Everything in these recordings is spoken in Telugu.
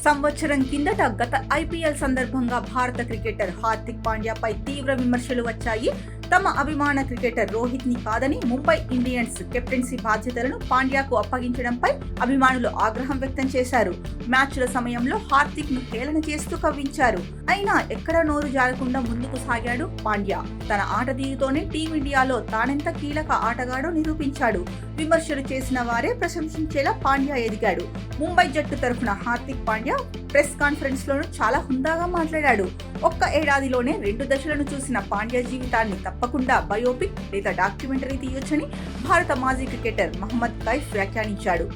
సంవత్సరం కిందట గత ఐపీఎల్ సందర్భంగా భారత క్రికెటర్ హార్దిక్ పాండ్యాపై తీవ్ర విమర్శలు వచ్చాయి. తమ అభిమాన క్రికెటర్ రోహిత్ ని కాదని ముంబై ఇండియన్స్ కెప్టెన్సీ బాధ్యతలను పాండ్యాకు అప్పగించడంపై అభిమానులు ఆగ్రహం వ్యక్తం చేశారు. మ్యాచ్ల సమయంలో హార్దిక్ ను హేళన చేస్తూ కవ్వించారు. అయినా ఎక్కడ నోరు జారకుండా ముందుకు సాగాడు పాండ్యా. తన ఆట తీరుతోనే టీమిండియాలో తానెంత కీలక ఆటగాడో నిరూపించాడు. విమర్శలు చేసిన వారే ప్రశంసించేలా పాండ్యా ఎదిగాడు. ముంబై జట్టు తరఫున హార్దిక్ పాండ్యా ప్రెస్ కాన్ఫరెన్స్ లోనూ చాలా హుందాగా మాట్లాడాడు. ఒక్క ఏడాదిలోనే 2 దశలను చూసిన పాండ్యా జీవితాన్ని తప్పకుండా బయోపిక్ లేదా డాక్యుమెంటరీ తీయొచ్చని భారత మాజీ క్రికెటర్ మహమ్మద్ కైఫ్ వ్యాఖ్యానించాడు.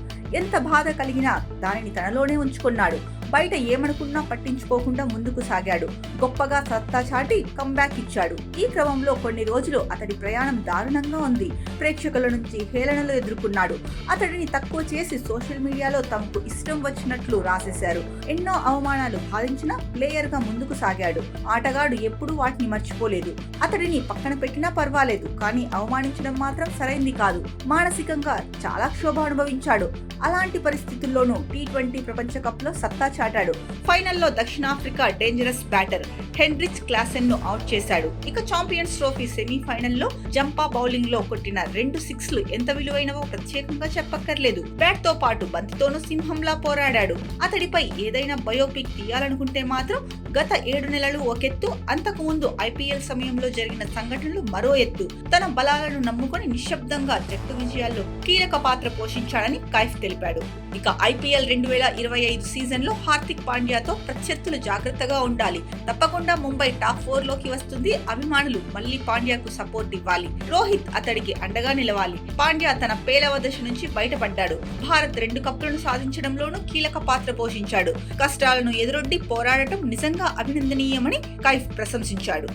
ఎంత బాధ కలిగినా దానిని తనలోనే ఉంచుకున్నాడు. బయట ఏమనుకున్నా పట్టించుకోకుండా ముందుకు సాగాడు. గొప్పగా సత్తా చాటి కంబ్యాక్ ఇచ్చాడు. ఈ క్రమంలో కొన్ని రోజులు అతడి ప్రయాణం దారుణంగా ఉంది. ప్రేక్షకుల నుంచి హేళనలు ఎదుర్కొన్నాడు. అతడిని తక్కువ చేసి సోషల్ మీడియాలో తమకు ఇష్టం వచ్చినట్లు రాసేశారు. ఎన్నో అవమానాలు బాధించినా ప్లేయర్ గా ముందుకు సాగాడు. ఆటగాడు ఎప్పుడూ వాటిని మర్చిపోలేదు. అతడిని పక్కన పెట్టినా పర్వాలేదు, కానీ అవమానించడం మాత్రం సరైంది కాదు. మానసికంగా చాలా క్షోభ అనుభవించాడు. అలాంటి పరిస్థితుల్లోనూ టీ20 ప్రపంచ కప్ లో సత్తా చాటాడు. ఫైనల్లో దక్షిణాఫ్రికా డేంజరస్ బ్యాటర్ హెన్రిచ్ క్లాసెన్ ను అవుట్ చేశాడు. ఇక ఛాంపియన్స్ ట్రోఫీ సెమీఫైనల్లో జంపా బౌలింగ్ లో కొట్టిన 2 సిక్స్లు ఎంత విలువైనవో ప్రత్యేకంగా చెప్పక్కర్లేదు. బ్యాట్ తో పాటు బంతితోనూ సింహంలా పోరాడాడు. అతడిపై ఏదైనా బయోపిక్ తీయాలనుకుంటే మాత్రం గత 7 నెలలు ఒకెత్తు, అంతకు ముందు ఐపీఎల్ సమయంలో జరిగిన సంఘటనలు మరో ఎత్తు. తన బలాలను నమ్ముకొని నిశ్శబ్దంగా జట్టు విజయాల్లో కీలక పాత్ర పోషించాడని కైఫ్ తెలిపాడు. ఇక ఐపీఎల్ 2025 సీజన్ లో హార్దిక్ పాండ్యాతో ప్రత్యర్థులు జాగ్రత్తగా ఉండాలి. తప్పకుండా ముంబై టాప్ 4 లోకి వస్తుంది. అభిమానులు మళ్లీ పాండ్యాకు సపోర్ట్ ఇవ్వాలి. రోహిత్ అతడికి అండగా నిలవాలి. పాండ్యా తన పేలవ దశ నుంచి బయటపడ్డాడు. భారత్ 2 కప్పులను సాధించడంలోనూ కీలక పాత్ర పోషించాడు. కష్టాలను ఎదురొడ్డి పోరాడటం నిజంగా అభినందనీయమని కైఫ్ ప్రశంసించాడు.